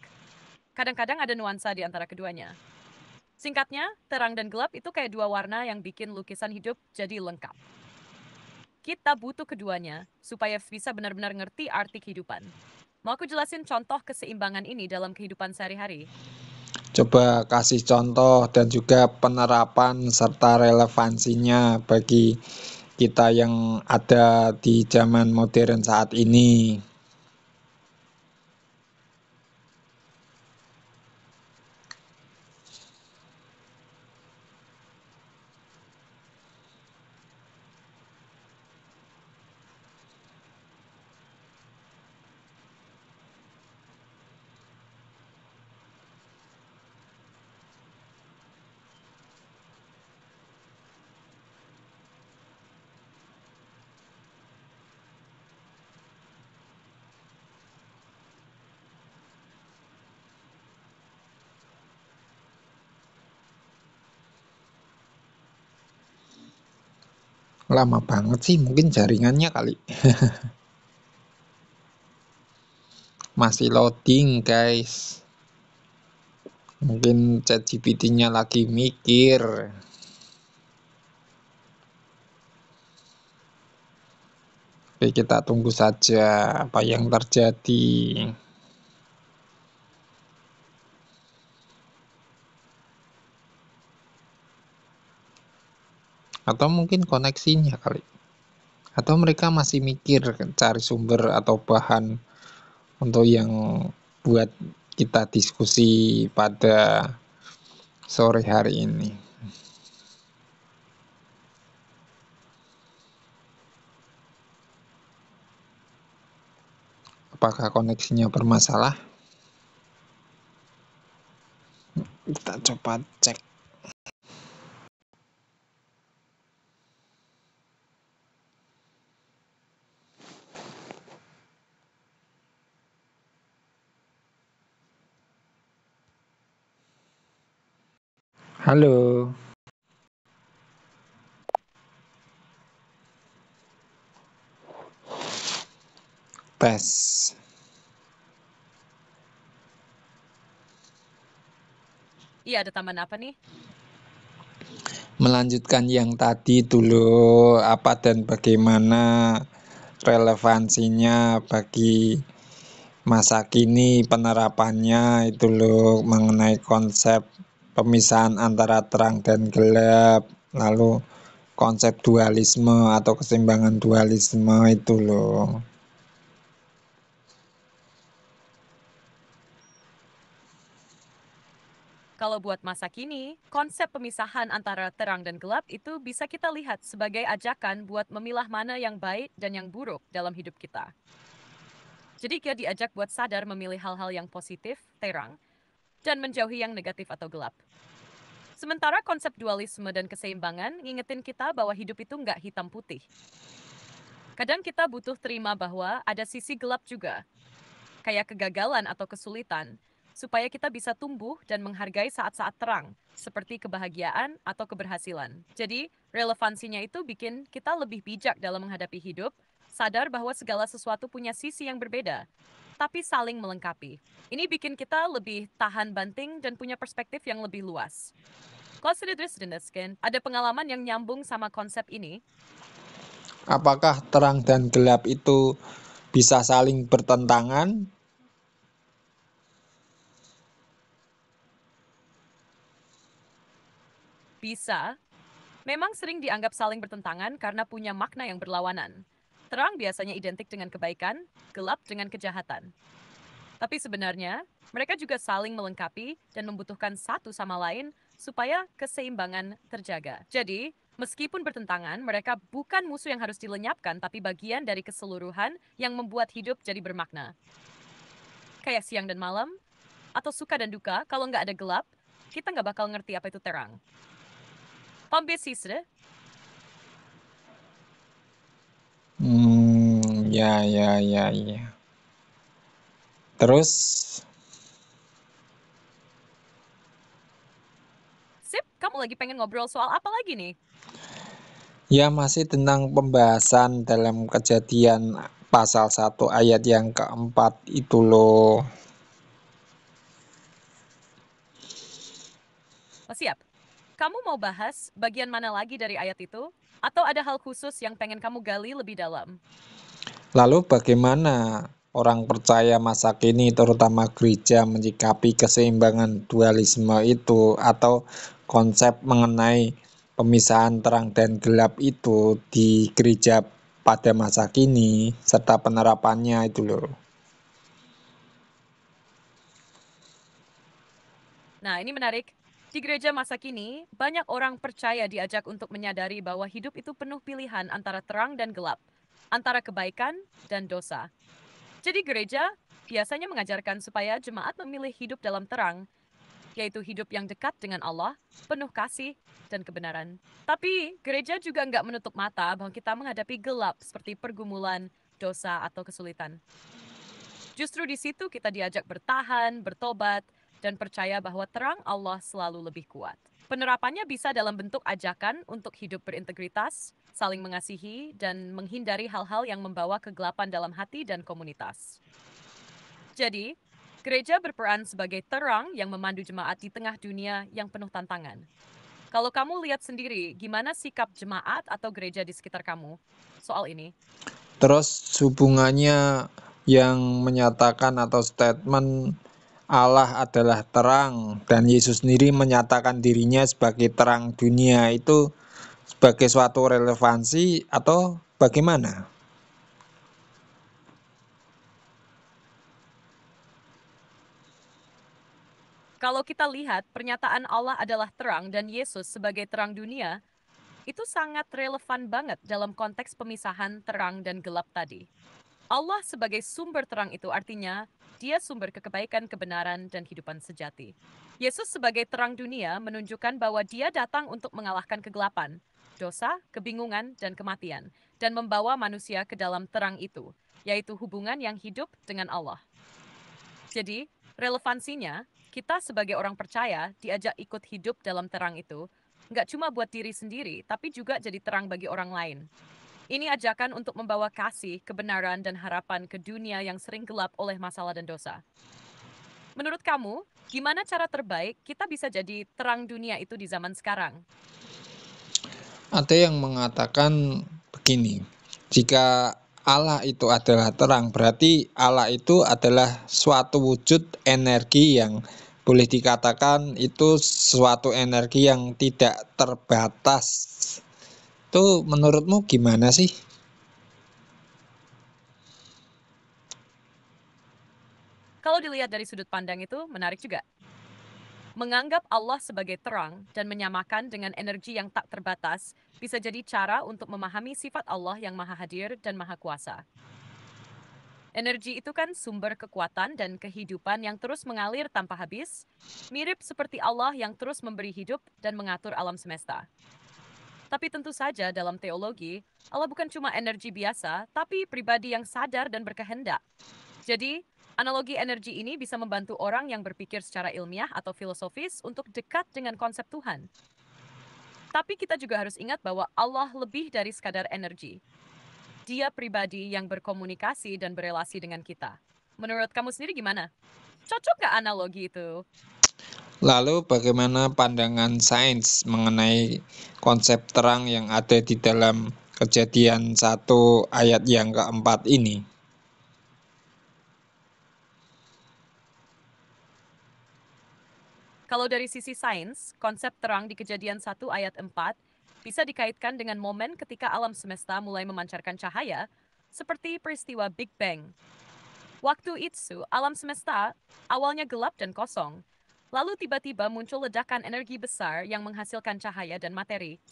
Kadang-kadang ada nuansa di antara keduanya. Singkatnya, terang dan gelap itu kayak dua warna yang bikin lukisan hidup jadi lengkap. Kita butuh keduanya supaya bisa benar-benar ngerti arti kehidupan. Mau aku jelasin contoh keseimbangan ini dalam kehidupan sehari-hari? Coba kasih contoh dan juga penerapan serta relevansinya bagi kita yang ada di zaman modern saat ini. Lama banget sih, mungkin jaringannya kali. Masih loading, guys. Mungkin ChatGPT-nya lagi mikir. Oke, kita tunggu saja apa yang terjadi. Atau mungkin koneksinya kali. Atau mereka masih mikir cari sumber atau bahan untuk yang buat kita diskusi pada sore hari ini. Apakah koneksinya bermasalah? Kita coba cek. Halo. Tes. Iya, ada tambahan apa nih? Melanjutkan yang tadi dulu, apa dan bagaimana relevansinya bagi masa kini penerapannya itu loh, mengenai konsep pemisahan antara terang dan gelap, lalu konsep dualisme atau keseimbangan dualisme itu loh. Kalau buat masa kini, konsep pemisahan antara terang dan gelap itu bisa kita lihat sebagai ajakan buat memilah mana yang baik dan yang buruk dalam hidup kita. Jadi kita diajak buat sadar memilih hal-hal yang positif, terang, dan menjauhi yang negatif atau gelap. Sementara konsep dualisme dan keseimbangan ngingetin kita bahwa hidup itu nggak hitam putih. Kadang kita butuh terima bahwa ada sisi gelap juga, kayak kegagalan atau kesulitan, supaya kita bisa tumbuh dan menghargai saat-saat terang, seperti kebahagiaan atau keberhasilan. Jadi, relevansinya itu bikin kita lebih bijak dalam menghadapi hidup, sadar bahwa segala sesuatu punya sisi yang berbeda, tapi saling melengkapi. Ini bikin kita lebih tahan banting dan punya perspektif yang lebih luas. Kalau ada pengalaman yang nyambung sama konsep ini? Apakah terang dan gelap itu bisa saling bertentangan? Bisa. Memang sering dianggap saling bertentangan karena punya makna yang berlawanan. Terang biasanya identik dengan kebaikan, gelap dengan kejahatan. Tapi sebenarnya, mereka juga saling melengkapi dan membutuhkan satu sama lain supaya keseimbangan terjaga. Jadi, meskipun bertentangan, mereka bukan musuh yang harus dilenyapkan, tapi bagian dari keseluruhan yang membuat hidup jadi bermakna. Kayak siang dan malam, atau suka dan duka, kalau nggak ada gelap, kita nggak bakal ngerti apa itu terang. Pambesisre, Ya. Terus, sip, kamu lagi pengen ngobrol soal apa lagi nih? ya masih tentang pembahasan dalam Kejadian pasal 1 ayat yang keempat itu loh. Oh, siap. Kamu mau bahas bagian mana lagi dari ayat itu? Atau ada hal khusus yang pengen kamu gali lebih dalam? Lalu bagaimana orang percaya masa kini terutama gereja menyikapi keseimbangan dualisme itu atau konsep mengenai pemisahan terang dan gelap itu di gereja pada masa kini serta penerapannya itu loh. Nah, ini menarik. Di gereja masa kini, banyak orang percaya diajak untuk menyadari bahwa hidup itu penuh pilihan antara terang dan gelap, antara kebaikan dan dosa. Jadi gereja biasanya mengajarkan supaya jemaat memilih hidup dalam terang, yaitu hidup yang dekat dengan Allah, penuh kasih dan kebenaran. Tapi gereja juga nggak menutup mata bahwa kita menghadapi gelap seperti pergumulan, dosa, atau kesulitan. Justru di situ kita diajak bertahan, bertobat, dan percaya bahwa terang Allah selalu lebih kuat. Penerapannya bisa dalam bentuk ajakan untuk hidup berintegritas, saling mengasihi, dan menghindari hal-hal yang membawa kegelapan dalam hati dan komunitas. Jadi, gereja berperan sebagai terang yang memandu jemaat di tengah dunia yang penuh tantangan. Kalau kamu lihat sendiri, gimana sikap jemaat atau gereja di sekitar kamu soal ini? Terus hubungannya yang menyatakan atau statement Allah adalah terang dan Yesus sendiri menyatakan dirinya sebagai terang dunia itu sebagai suatu relevansi atau bagaimana? Kalau kita lihat pernyataan Allah adalah terang dan Yesus sebagai terang dunia, itu sangat relevan banget dalam konteks pemisahan terang dan gelap tadi. Allah sebagai sumber terang itu artinya dia sumber kebaikan, kebenaran, dan kehidupan sejati. Yesus sebagai terang dunia menunjukkan bahwa dia datang untuk mengalahkan kegelapan, dosa, kebingungan, dan kematian, dan membawa manusia ke dalam terang itu, yaitu hubungan yang hidup dengan Allah. Jadi, relevansinya, kita sebagai orang percaya diajak ikut hidup dalam terang itu, nggak cuma buat diri sendiri, tapi juga jadi terang bagi orang lain. Ini ajakan untuk membawa kasih, kebenaran, dan harapan ke dunia yang sering gelap oleh masalah dan dosa. Menurut kamu, gimana cara terbaik kita bisa jadi terang dunia itu di zaman sekarang? Ada yang mengatakan begini, jika Allah itu adalah terang, berarti Allah itu adalah suatu wujud energi yang boleh dikatakan itu suatu energi yang tidak terbatas. Itu menurutmu gimana sih? Kalau dilihat dari sudut pandang itu, menarik juga. Menganggap Allah sebagai terang dan menyamakan dengan energi yang tak terbatas bisa jadi cara untuk memahami sifat Allah yang maha hadir dan maha kuasa. Energi itu kan sumber kekuatan dan kehidupan yang terus mengalir tanpa habis, mirip seperti Allah yang terus memberi hidup dan mengatur alam semesta. Tapi tentu saja dalam teologi, Allah bukan cuma energi biasa, tapi pribadi yang sadar dan berkehendak. Jadi, Analogi energi ini bisa membantu orang yang berpikir secara ilmiah atau filosofis untuk dekat dengan konsep Tuhan. Tapi kita juga harus ingat bahwa Allah lebih dari sekadar energi. Dia pribadi yang berkomunikasi dan berelasi dengan kita. Menurut kamu sendiri gimana? Cocok nggak analogi itu? Lalu bagaimana pandangan sains mengenai konsep terang yang ada di dalam Kejadian 1 ayat yang keempat ini? Kalau dari sisi sains, konsep terang di Kejadian 1 ayat 4 bisa dikaitkan dengan momen ketika alam semesta mulai memancarkan cahaya, seperti peristiwa Big Bang. Waktu itu, alam semesta awalnya gelap dan kosong. Lalu tiba-tiba muncul ledakan energi besar yang menghasilkan cahaya dan materi.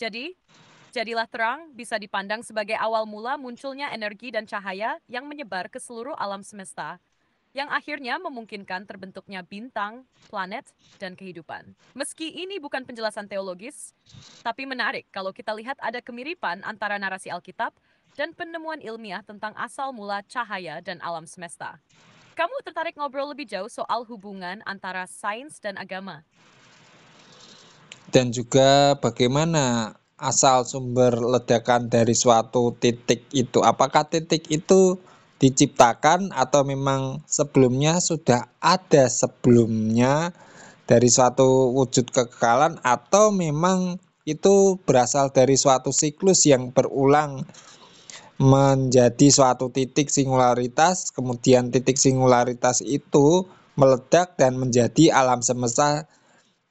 Jadilah terang bisa dipandang sebagai awal mula munculnya energi dan cahaya yang menyebar ke seluruh alam semesta, yang akhirnya memungkinkan terbentuknya bintang, planet, dan kehidupan. Meski ini bukan penjelasan teologis, tapi menarik kalau kita lihat ada kemiripan antara narasi Alkitab dan penemuan ilmiah tentang asal mula cahaya dan alam semesta. Kamu tertarik ngobrol lebih jauh soal hubungan antara sains dan agama? Dan juga bagaimana asal sumber ledakan dari suatu titik itu? Apakah titik itu diciptakan atau memang sebelumnya sudah ada sebelumnya dari suatu wujud kekekalan, atau memang itu berasal dari suatu siklus yang berulang menjadi suatu titik singularitas, kemudian titik singularitas itu meledak dan menjadi alam semesta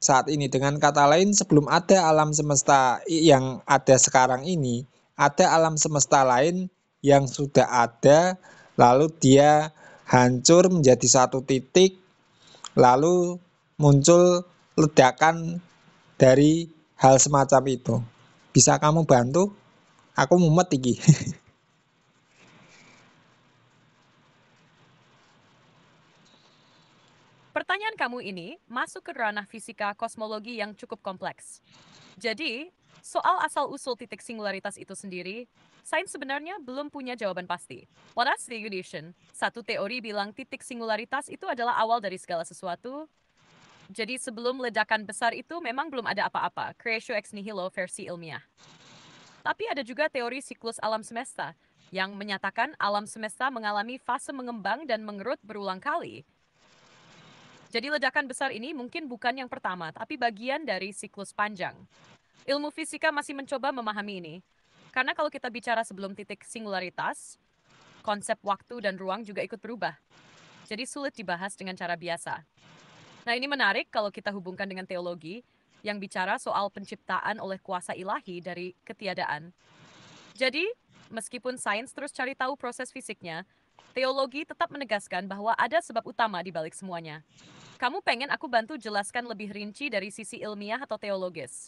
saat ini. Dengan kata lain, sebelum ada alam semesta yang ada sekarang ini, ada alam semesta lain yang sudah ada, lalu dia hancur menjadi satu titik, lalu muncul ledakan dari hal semacam itu. Bisa kamu bantu? Aku mumet iki. Pertanyaan kamu ini masuk ke ranah fisika kosmologi yang cukup kompleks. Jadi, soal asal-usul titik singularitas itu sendiri, sains sebenarnya belum punya jawaban pasti. What is the illusion? Satu teori bilang titik singularitas itu adalah awal dari segala sesuatu. Jadi sebelum ledakan besar itu memang belum ada apa-apa, creatio ex nihilo versi ilmiah. Tapi ada juga teori siklus alam semesta, yang menyatakan alam semesta mengalami fase mengembang dan mengerut berulang kali. Jadi ledakan besar ini mungkin bukan yang pertama, tapi bagian dari siklus panjang. Ilmu fisika masih mencoba memahami ini. Karena kalau kita bicara sebelum titik singularitas, konsep waktu dan ruang juga ikut berubah. Jadi sulit dibahas dengan cara biasa. Nah, ini menarik kalau kita hubungkan dengan teologi yang bicara soal penciptaan oleh kuasa ilahi dari ketiadaan. Jadi, meskipun sains terus cari tahu proses fisiknya, teologi tetap menegaskan bahwa ada sebab utama di balik semuanya. Kamu pengen aku bantu jelaskan lebih rinci dari sisi ilmiah atau teologis?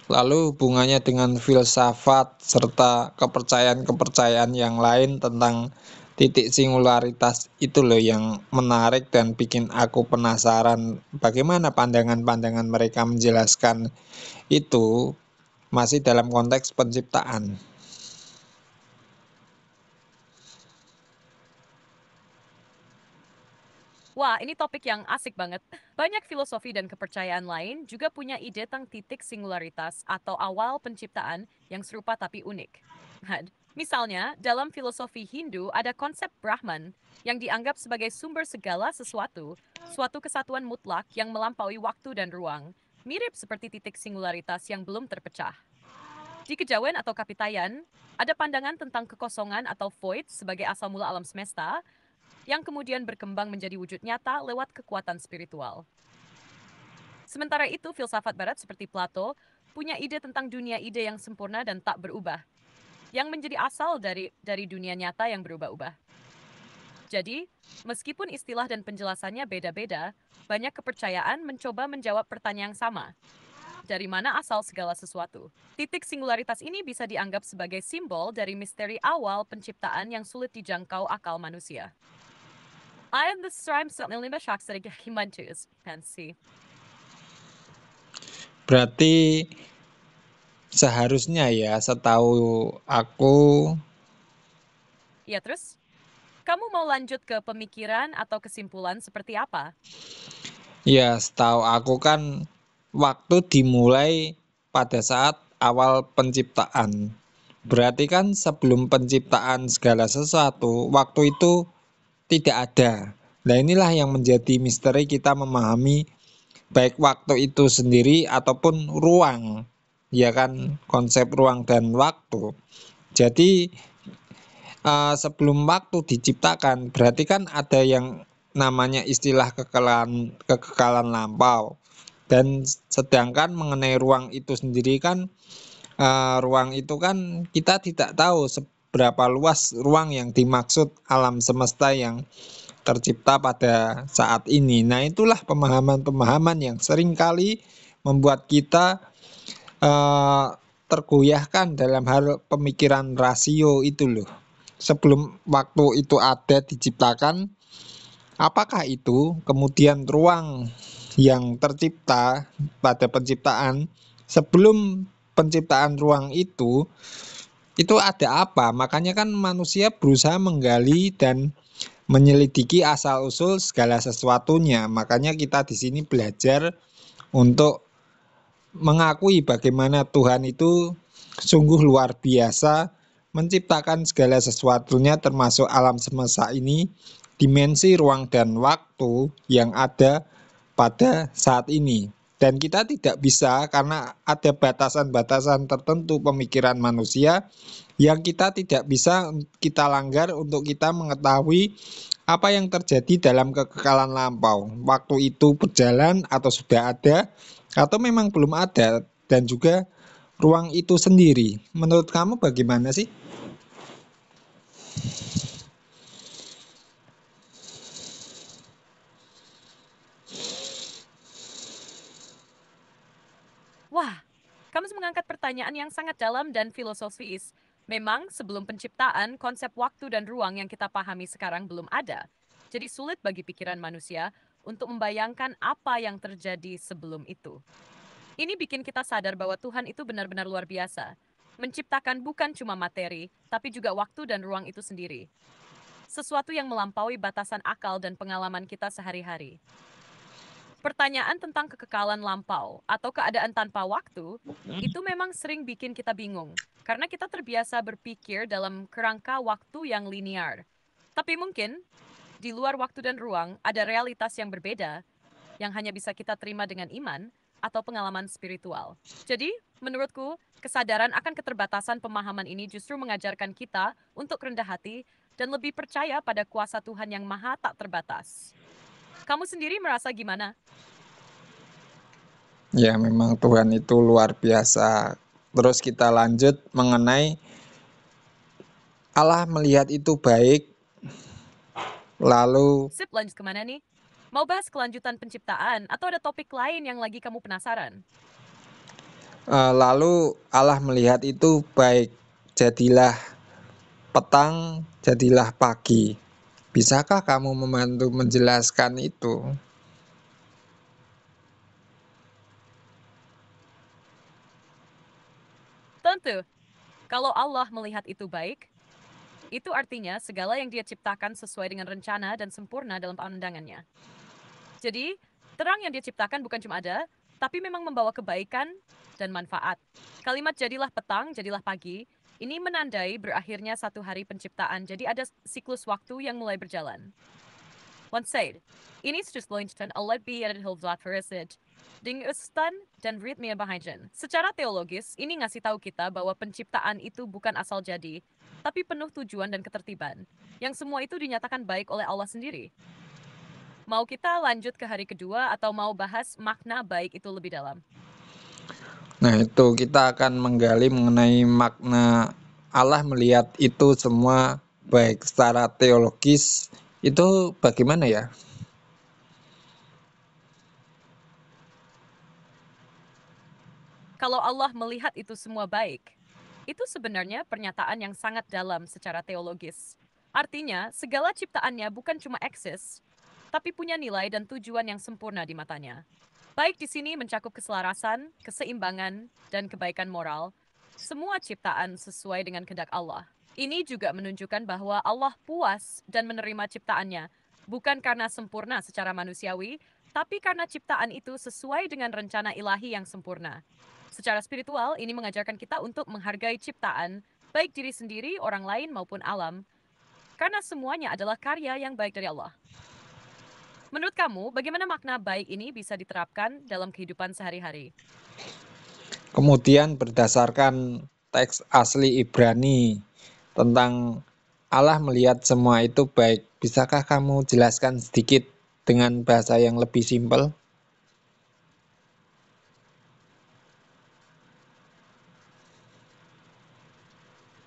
Lalu hubungannya dengan filsafat serta kepercayaan-kepercayaan yang lain tentang titik singularitas itu loh yang menarik dan bikin aku penasaran bagaimana pandangan-pandangan mereka menjelaskan itu masih dalam konteks penciptaan. Wah, ini topik yang asik banget. Banyak filosofi dan kepercayaan lain juga punya ide tentang titik singularitas atau awal penciptaan yang serupa tapi unik. Misalnya, dalam filosofi Hindu ada konsep Brahman yang dianggap sebagai sumber segala sesuatu, suatu kesatuan mutlak yang melampaui waktu dan ruang, mirip seperti titik singularitas yang belum terpecah. Di kejawen atau kapitayan, ada pandangan tentang kekosongan atau void sebagai asal mula alam semesta, yang kemudian berkembang menjadi wujud nyata lewat kekuatan spiritual. Sementara itu, filsafat barat seperti Plato punya ide tentang dunia ide yang sempurna dan tak berubah, yang menjadi asal dari dunia nyata yang berubah-ubah. Jadi, meskipun istilah dan penjelasannya beda-beda, banyak kepercayaan mencoba menjawab pertanyaan yang sama. Dari mana asal segala sesuatu? Titik singularitas ini bisa dianggap sebagai simbol dari misteri awal penciptaan yang sulit dijangkau akal manusia. I am the slime lima shaks dari Himantus, fancy. Berarti seharusnya ya, setahu aku, Ya terus, Kamu mau lanjut ke pemikiran atau kesimpulan seperti apa? Ya, setahu aku kan waktu dimulai pada saat awal penciptaan. Berarti kan sebelum penciptaan segala sesuatu, waktu itu tidak ada. Nah, inilah yang menjadi misteri kita memahami baik waktu itu sendiri ataupun ruang. Ya kan, konsep ruang dan waktu. Jadi sebelum waktu diciptakan, berarti kan ada yang namanya istilah kekekalan lampau. Dan sedangkan mengenai ruang itu sendiri kan, ruang itu kan kita tidak tahu seberapa luas ruang yang dimaksud alam semesta yang tercipta pada saat ini. Nah, itulah pemahaman-pemahaman yang seringkali membuat kita eh, tergoyahkan dalam hal pemikiran rasio itu loh. Sebelum waktu itu ada diciptakan, apakah itu kemudian ruang yang tercipta pada penciptaan sebelum penciptaan ruang itu ada apa? Makanya kan manusia berusaha menggali dan menyelidiki asal-usul segala sesuatunya. Makanya kita di sini belajar untuk mengakui bagaimana Tuhan itu sungguh luar biasa menciptakan segala sesuatunya termasuk alam semesta ini, dimensi ruang dan waktu yang ada pada saat ini. Dan kita tidak bisa karena ada batasan-batasan tertentu pemikiran manusia yang kita tidak bisa kita langgar untuk kita mengetahui apa yang terjadi dalam kekekalan lampau. Waktu itu berjalan atau sudah ada atau memang belum ada dan juga ruang itu sendiri. Menurut kamu bagaimana sih? Wah, kamu mengangkat pertanyaan yang sangat dalam dan filosofis. Memang sebelum penciptaan, konsep waktu dan ruang yang kita pahami sekarang belum ada. Jadi sulit bagi pikiran manusia untuk membayangkan apa yang terjadi sebelum itu. Ini bikin kita sadar bahwa Tuhan itu benar-benar luar biasa. Menciptakan bukan cuma materi, tapi juga waktu dan ruang itu sendiri. Sesuatu yang melampaui batasan akal dan pengalaman kita sehari-hari. Pertanyaan tentang kekekalan lampau atau keadaan tanpa waktu itu memang sering bikin kita bingung karena kita terbiasa berpikir dalam kerangka waktu yang linear. Tapi mungkin di luar waktu dan ruang ada realitas yang berbeda yang hanya bisa kita terima dengan iman atau pengalaman spiritual. Jadi, menurutku, kesadaran akan keterbatasan pemahaman ini justru mengajarkan kita untuk rendah hati dan lebih percaya pada kuasa Tuhan yang maha tak terbatas. Kamu sendiri merasa gimana? Ya, memang Tuhan itu luar biasa. Terus kita lanjut mengenai Allah melihat itu baik, lalu Sip, lanjut kemana nih? Mau bahas kelanjutan penciptaan atau ada topik lain yang lagi kamu penasaran? lalu Allah melihat itu baik. Jadilah petang, jadilah pagi. Bisakah kamu membantu menjelaskan itu? Tentu, kalau Allah melihat itu baik, itu artinya segala yang dia ciptakan sesuai dengan rencana dan sempurna dalam pandangannya. Jadi, terang yang dia ciptakan bukan cuma ada, tapi memang membawa kebaikan dan manfaat. Kalimat jadilah petang, jadilah pagi, ini menandai berakhirnya satu hari penciptaan, jadi ada siklus waktu yang mulai berjalan. One said, ini slunchten Allah beredhulvlatferisid, ding ustan dan ritmia bahajan. Secara teologis, ini ngasih tahu kita bahwa penciptaan itu bukan asal jadi, tapi penuh tujuan dan ketertiban, yang semua itu dinyatakan baik oleh Allah sendiri. Mau kita lanjut ke hari kedua atau mau bahas makna baik itu lebih dalam? Nah, itu kita akan menggali mengenai makna Allah melihat itu semua baik secara teologis itu bagaimana ya? Kalau Allah melihat itu semua baik, itu sebenarnya pernyataan yang sangat dalam secara teologis. Artinya, segala ciptaannya bukan cuma eksis, tapi punya nilai dan tujuan yang sempurna di matanya. Baik di sini mencakup keselarasan, keseimbangan, dan kebaikan moral. Semua ciptaan sesuai dengan kehendak Allah. Ini juga menunjukkan bahwa Allah puas dan menerima ciptaannya, bukan karena sempurna secara manusiawi, tapi karena ciptaan itu sesuai dengan rencana ilahi yang sempurna. Secara spiritual, ini mengajarkan kita untuk menghargai ciptaan, baik diri sendiri, orang lain, maupun alam, karena semuanya adalah karya yang baik dari Allah. Menurut kamu, bagaimana makna baik ini bisa diterapkan dalam kehidupan sehari-hari? Kemudian berdasarkan teks asli Ibrani tentang Allah melihat semua itu baik. Bisakah kamu jelaskan sedikit dengan bahasa yang lebih simpel?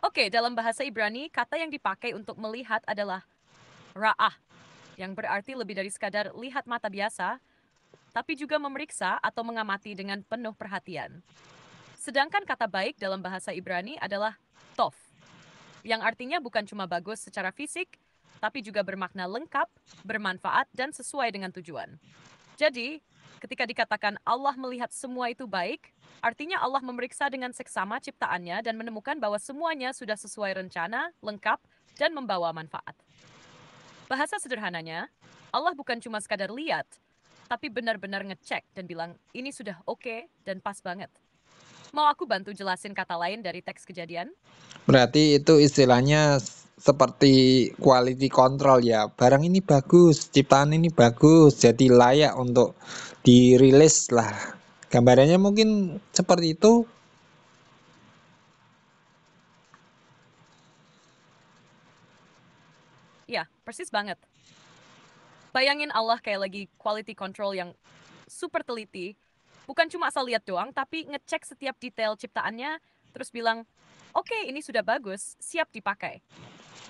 Oke, dalam bahasa Ibrani, kata yang dipakai untuk melihat adalah ra'ah, yang berarti lebih dari sekadar lihat mata biasa, tapi juga memeriksa atau mengamati dengan penuh perhatian. Sedangkan kata baik dalam bahasa Ibrani adalah tov, yang artinya bukan cuma bagus secara fisik, tapi juga bermakna lengkap, bermanfaat, dan sesuai dengan tujuan. Jadi, ketika dikatakan Allah melihat semua itu baik, artinya Allah memeriksa dengan seksama ciptaannya dan menemukan bahwa semuanya sudah sesuai rencana, lengkap, dan membawa manfaat. Bahasa sederhananya, Allah bukan cuma sekadar lihat, tapi benar-benar ngecek dan bilang, ini sudah oke dan pas banget. Mau aku bantu jelasin kata lain dari teks Kejadian? Berarti itu istilahnya seperti quality control ya. Barang ini bagus, ciptaan ini bagus, jadi layak untuk dirilis lah. Gambarannya mungkin seperti itu. Ya, persis banget. Bayangin Allah kayak lagi quality control yang super teliti, bukan cuma asal lihat doang, tapi ngecek setiap detail ciptaannya, terus bilang, oke, ini sudah bagus, siap dipakai.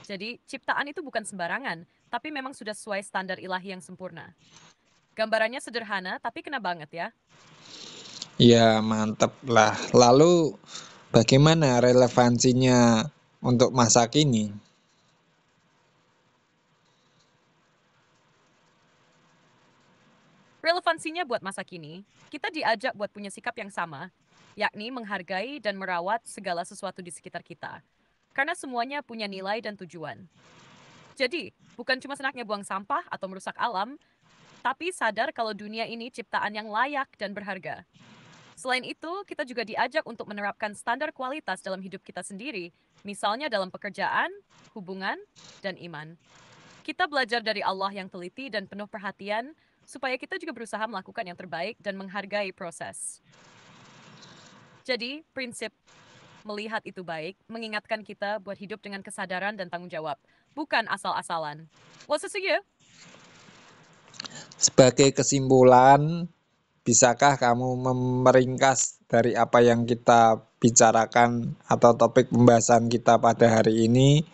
Jadi, ciptaan itu bukan sembarangan, tapi memang sudah sesuai standar ilahi yang sempurna. Gambarannya sederhana, tapi kena banget ya. Ya, mantep lah. Lalu bagaimana relevansinya untuk masa kini? Relevansinya buat masa kini, kita diajak buat punya sikap yang sama, yakni menghargai dan merawat segala sesuatu di sekitar kita. Karena semuanya punya nilai dan tujuan. Jadi, bukan cuma senaknya buang sampah atau merusak alam, tapi sadar kalau dunia ini ciptaan yang layak dan berharga. Selain itu, kita juga diajak untuk menerapkan standar kualitas dalam hidup kita sendiri, misalnya dalam pekerjaan, hubungan, dan iman. Kita belajar dari Allah yang teliti dan penuh perhatian, supaya kita juga berusaha melakukan yang terbaik dan menghargai proses. Jadi, prinsip melihat itu baik mengingatkan kita buat hidup dengan kesadaran dan tanggung jawab, bukan asal-asalan. What's this you? Sebagai kesimpulan, bisakah kamu meringkas dari apa yang kita bicarakan atau topik pembahasan kita pada hari ini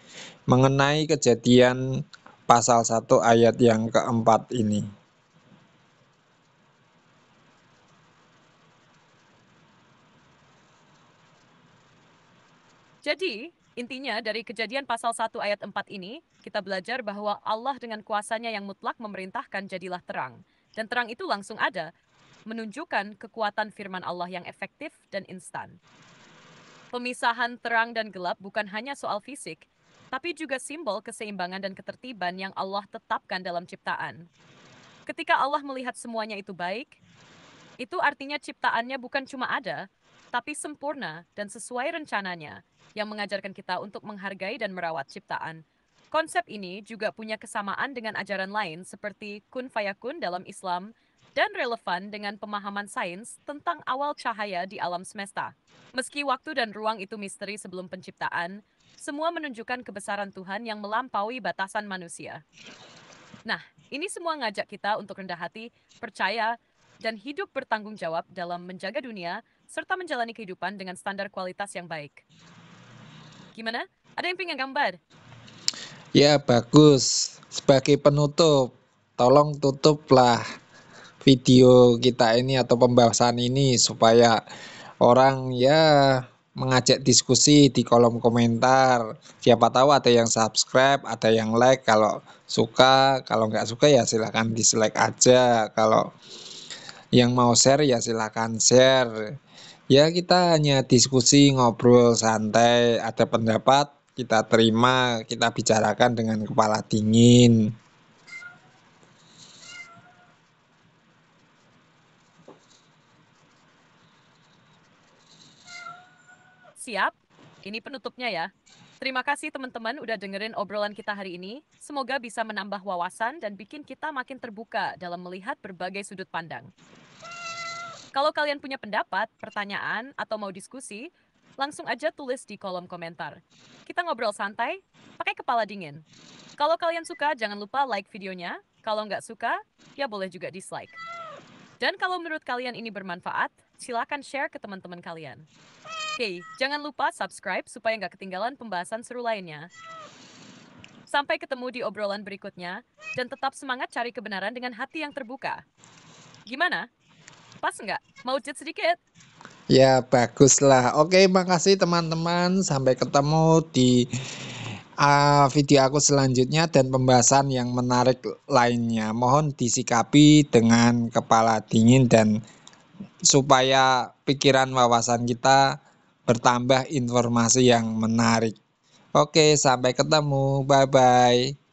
mengenai kejadian pasal 1 ayat yang keempat ini? Jadi, intinya dari Kejadian pasal 1 ayat 4 ini, kita belajar bahwa Allah dengan kuasanya yang mutlak memerintahkan jadilah terang. Dan terang itu langsung ada, menunjukkan kekuatan firman Allah yang efektif dan instan. Pemisahan terang dan gelap bukan hanya soal fisik, tapi juga simbol keseimbangan dan ketertiban yang Allah tetapkan dalam ciptaan. Ketika Allah melihat semuanya itu baik, itu artinya ciptaannya bukan cuma ada, tapi sempurna dan sesuai rencananya, yang mengajarkan kita untuk menghargai dan merawat ciptaan. Konsep ini juga punya kesamaan dengan ajaran lain seperti kun fayakun dalam Islam dan relevan dengan pemahaman sains tentang awal cahaya di alam semesta. Meski waktu dan ruang itu misteri sebelum penciptaan, semua menunjukkan kebesaran Tuhan yang melampaui batasan manusia. Nah, ini semua ngajak kita untuk rendah hati, percaya, dan hidup bertanggung jawab dalam menjaga dunia serta menjalani kehidupan dengan standar kualitas yang baik. Gimana? Ada yang pengen gambar? Ya, bagus. Sebagai penutup, tolong tutuplah video kita ini atau pembahasan ini supaya orang ya mengajak diskusi di kolom komentar. Siapa tahu ada yang subscribe, ada yang like kalau suka, kalau nggak suka ya silahkan dislike aja. Kalau yang mau share ya silahkan share. Ya kita hanya diskusi, ngobrol santai, ada pendapat kita terima, kita bicarakan dengan kepala dingin. Siap? Ini penutupnya ya. Terima kasih teman-teman udah dengerin obrolan kita hari ini. Semoga bisa menambah wawasan dan bikin kita makin terbuka dalam melihat berbagai sudut pandang. Kalau kalian punya pendapat, pertanyaan, atau mau diskusi, langsung aja tulis di kolom komentar. Kita ngobrol santai, pakai kepala dingin. Kalau kalian suka, jangan lupa like videonya. Kalau nggak suka, ya boleh juga dislike. Dan kalau menurut kalian ini bermanfaat, silakan share ke teman-teman kalian. Hey, jangan lupa subscribe supaya nggak ketinggalan pembahasan seru lainnya. Sampai ketemu di obrolan berikutnya, dan tetap semangat cari kebenaran dengan hati yang terbuka. Gimana? Pas nggak? Mau jet sedikit? Ya, baguslah. Oke, makasih teman-teman. Sampai ketemu di video aku selanjutnya dan pembahasan yang menarik lainnya. Mohon disikapi dengan kepala dingin dan supaya pikiran wawasan kita bertambah informasi yang menarik. Oke, sampai ketemu. Bye-bye.